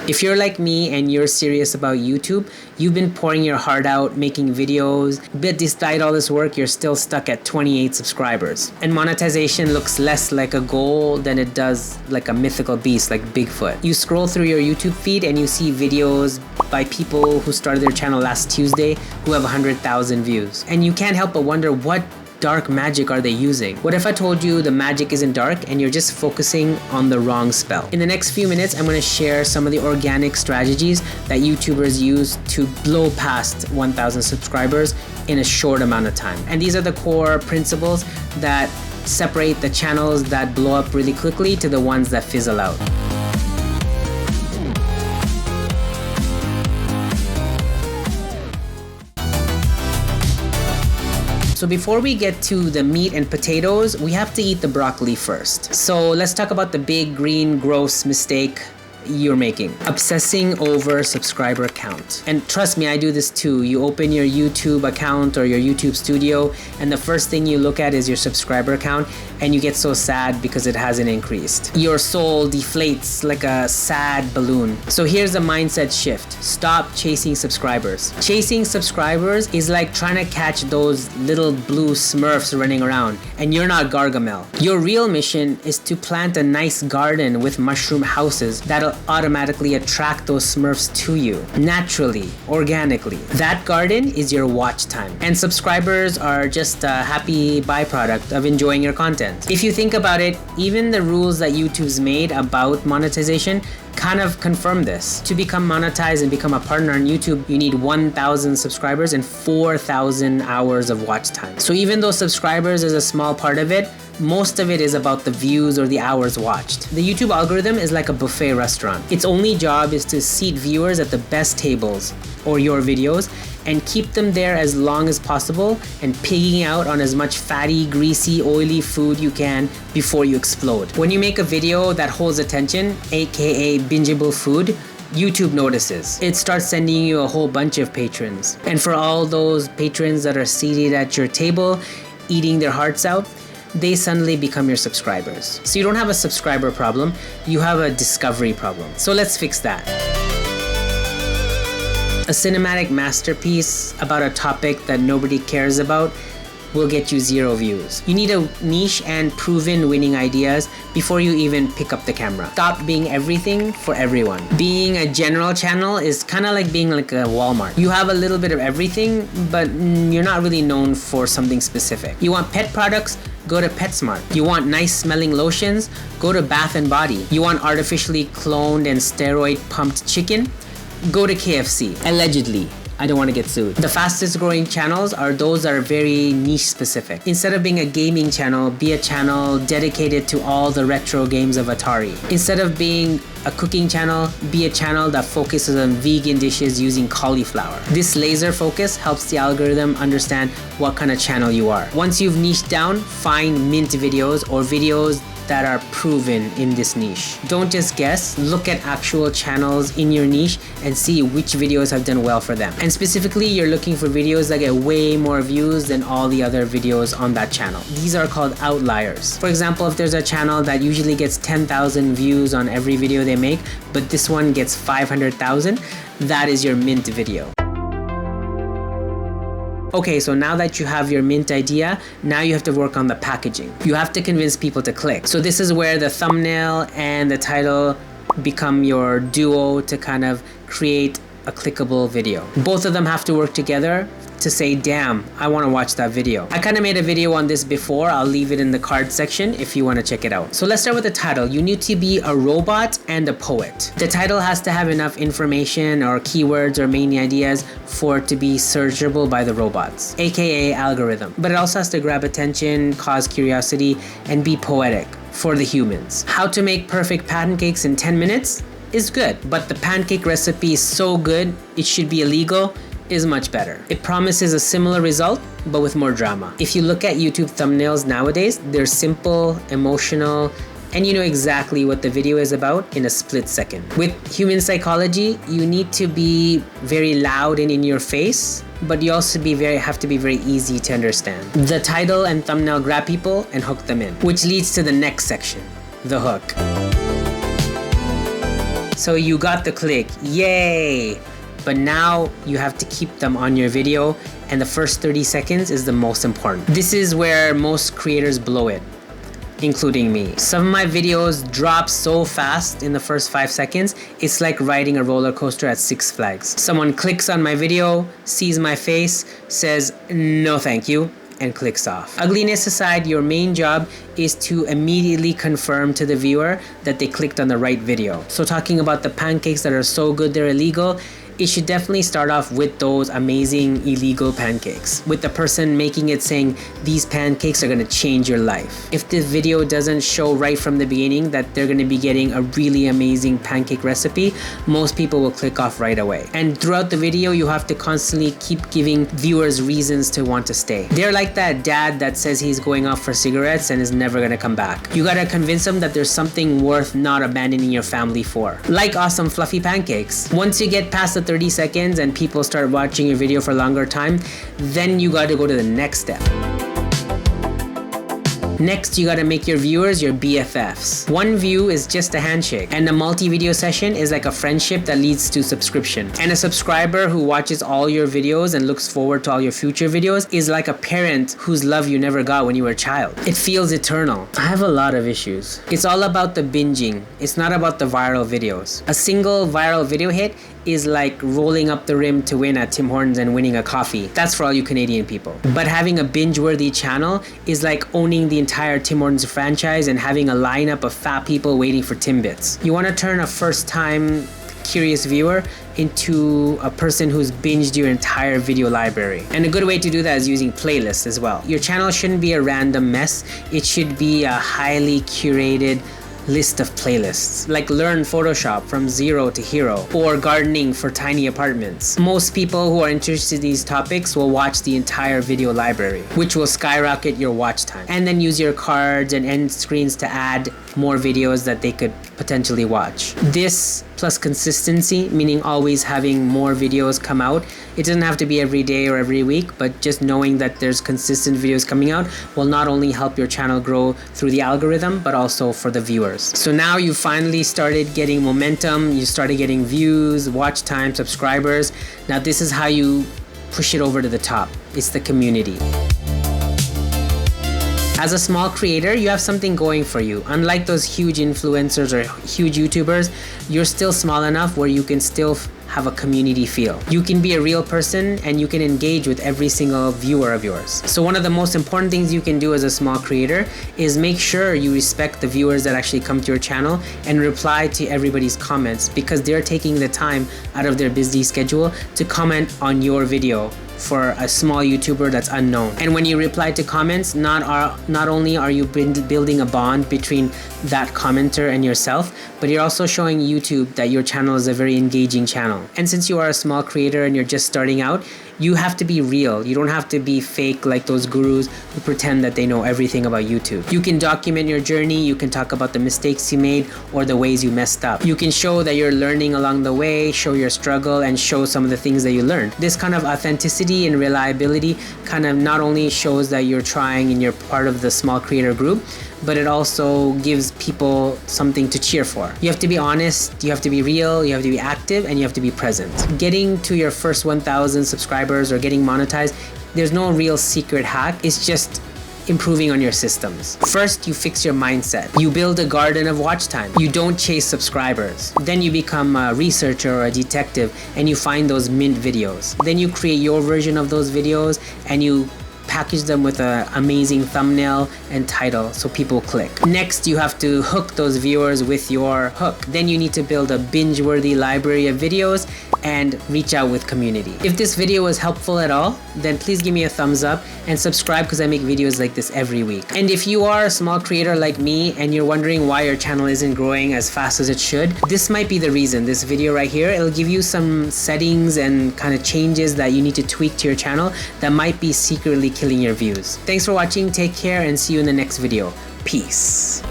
If you're like me and you're serious about YouTube, you've been pouring your heart out, making videos, but despite all this work, you're still stuck at 28 subscribers. And monetization looks less like a goal than it does like a mythical beast like Bigfoot. You scroll through your YouTube feed and you see videos by people who started their channel last Tuesday who have 100,000 views. And you can't help but wonder, what dark magic are they using? What if I told you the magic isn't dark and you're just focusing on the wrong spell? In the next few minutes, I'm going to share some of the organic strategies that YouTubers use to blow past 1,000 subscribers in a short amount of time. And these are the core principles that separate the channels that blow up really quickly to the ones that fizzle out. So before we get to the meat and potatoes, we have to eat the broccoli first. So let's talk about the big, green, gross mistake you're making. Obsessing over subscriber count. And trust me, I do this too. You open your YouTube account or your YouTube studio, and the first thing you look at is your subscriber count, and you get so sad because it hasn't increased. Your soul deflates like a sad balloon. So here's a mindset shift. Stop chasing subscribers. Chasing subscribers is like trying to catch those little blue Smurfs running around, and you're not Gargamel. Your real mission is to plant a nice garden with mushroom houses that'll automatically attract those Smurfs to you, naturally, organically. That garden is your watch time, and subscribers are just a happy byproduct of enjoying your content. If you think about it, even the rules that YouTube's made about monetization kind of confirm this. To become monetized and become a partner on YouTube, you need 1,000 subscribers and 4,000 hours of watch time. So even though subscribers is a small part of it, most of it is about the views or the hours watched. The YouTube algorithm is like a buffet restaurant. Its only job is to seat viewers at the best tables, or your videos, and keep them there as long as possible and pigging out on as much fatty, greasy, oily food you can before you explode. When you make a video that holds attention, aka bingeable food, YouTube notices. It starts sending you a whole bunch of patrons. And for all those patrons that are seated at your table, eating their hearts out, they suddenly become your subscribers. So you don't have a subscriber problem, you have a discovery problem. So let's fix that. A cinematic masterpiece about a topic that nobody cares about will get you 0 views. You need a niche and proven winning ideas before you even pick up the camera. Stop being everything for everyone. Being a general channel is kind of like being like a Walmart. You have a little bit of everything, but you're not really known for something specific. You want pet products? Go to PetSmart. You want nice smelling lotions? Go to Bath & Body. You want artificially cloned and steroid pumped chicken? Go to KFC. Allegedly. I don't want to get sued. The fastest growing channels are those that are very niche specific. Instead of being a gaming channel, be a channel dedicated to all the retro games of Atari. Instead of being a cooking channel, be a channel that focuses on vegan dishes using cauliflower. This laser focus helps the algorithm understand what kind of channel you are. Once you've niched down, find mint videos or videos that are proven in this niche. Don't just guess, look at actual channels in your niche and see which videos have done well for them. And specifically, you're looking for videos that get way more views than all the other videos on that channel. These are called outliers. For example, if there's a channel that usually gets 10,000 views on every video they make, but this one gets 500,000, that is your mint video. Okay, so now that you have your mint idea, now you have to work on the packaging. You have to convince people to click. So this is where the thumbnail and the title become your duo to kind of create a clickable video. Both of them have to work together to say, damn, I want to watch that video. I kind of made a video on this before. I'll leave it in the card section if you want to check it out. So let's start with the title. You need to be a robot and a poet. The title has to have enough information or keywords or main ideas for it to be searchable by the robots, aka algorithm. But it also has to grab attention, cause curiosity, and be poetic for the humans. How to make perfect pancakes in 10 minutes is good, but the pancake recipe is so good it should be illegal is much better. It promises a similar result, but with more drama. If you look at YouTube thumbnails nowadays, they're simple, emotional, and you know exactly what the video is about in a split second. With human psychology, you need to be very loud and in your face, but you also have to be very easy to understand. The title and thumbnail grab people and hook them in, which leads to the next section, the hook. So you got the click, yay! But now you have to keep them on your video, and the first 30 seconds is the most important. This is where most creators blow it, including me. Some of my videos drop so fast in the first 5 seconds, it's like riding a roller coaster at Six Flags. Someone clicks on my video, sees my face, says, no thank you, and clicks off. Ugliness aside, your main job is to immediately confirm to the viewer that they clicked on the right video. So talking about the pancakes that are so good they're illegal, it should definitely start off with those amazing illegal pancakes, with the person making it saying these pancakes are going to change your life. If this video doesn't show right from the beginning that they're going to be getting a really amazing pancake recipe, most people will click off right away. And throughout the video, you have to constantly keep giving viewers reasons to want to stay. They're like that dad that says he's going off for cigarettes and is never going to come back. You got to convince them that there's something worth not abandoning your family for, like awesome fluffy pancakes. Once you get past the 30 seconds and people start watching your video for a longer time, then you got to go to the next step. Next, you gotta make your viewers your BFFs. One view is just a handshake, and a multi-video session is like a friendship that leads to subscription. And a subscriber who watches all your videos and looks forward to all your future videos is like a parent whose love you never got when you were a child. It feels eternal. I have a lot of issues. It's all about the binging. It's not about the viral videos. A single viral video hit is like rolling up the rim to win at Tim Hortons and winning a coffee. That's for all you Canadian people. But having a binge-worthy channel is like owning the entire Tim Hortons franchise and having a lineup of fat people waiting for Timbits. You want to turn a first-time curious viewer into a person who's binged your entire video library. And a good way to do that is using playlists as well. Your channel shouldn't be a random mess. It should be a highly curated list of playlists, like learn Photoshop from zero to hero, or gardening for tiny apartments. Most people who are interested in these topics will watch the entire video library, which will skyrocket your watch time. And then use your cards and end screens to add more videos that they could potentially watch. This plus consistency, meaning always having more videos come out. It doesn't have to be every day or every week, but just knowing that there's consistent videos coming out will not only help your channel grow through the algorithm, but also for the viewers. So now you finally started getting momentum, you started getting views, watch time, subscribers. Now this is how you push it over to the top. It's the community. As a small creator, you have something going for you. Unlike those huge influencers or huge YouTubers, you're still small enough where you can still have a community feel. You can be a real person and you can engage with every single viewer of yours. So one of the most important things you can do as a small creator is make sure you respect the viewers that actually come to your channel and reply to everybody's comments, because they're taking the time out of their busy schedule to comment on your video for a small YouTuber that's unknown. And when you reply to comments, not only are you building a bond between that commenter and yourself, but you're also showing YouTube that your channel is a very engaging channel. And since you are a small creator and you're just starting out, you have to be real. You don't have to be fake like those gurus who pretend that they know everything about YouTube. You can document your journey, you can talk about the mistakes you made or the ways you messed up. You can show that you're learning along the way, show your struggle, and show some of the things that you learned. This kind of authenticity and reliability kind of not only shows that you're trying and you're part of the small creator group, but it also gives people something to cheer for. You have to be honest, you have to be real, you have to be active, and you have to be present. Getting to your first 1,000 subscribers or getting monetized, there's no real secret hack. It's just improving on your systems. First, you fix your mindset. You build a garden of watch time. You don't chase subscribers. Then you become a researcher or a detective and you find those mint videos. Then you create your version of those videos and you package them with an amazing thumbnail and title so people click. Next, you have to hook those viewers with your hook. Then you need to build a binge-worthy library of videos and reach out with community. If this video was helpful at all, then please give me a thumbs up and subscribe, because I make videos like this every week. And if you are a small creator like me and you're wondering why your channel isn't growing as fast as it should, this might be the reason. This video right here, it'll give you some settings and kind of changes that you need to tweak to your channel that might be secretly killing your views. Thanks for watching, take care, and see you in the next video. Peace.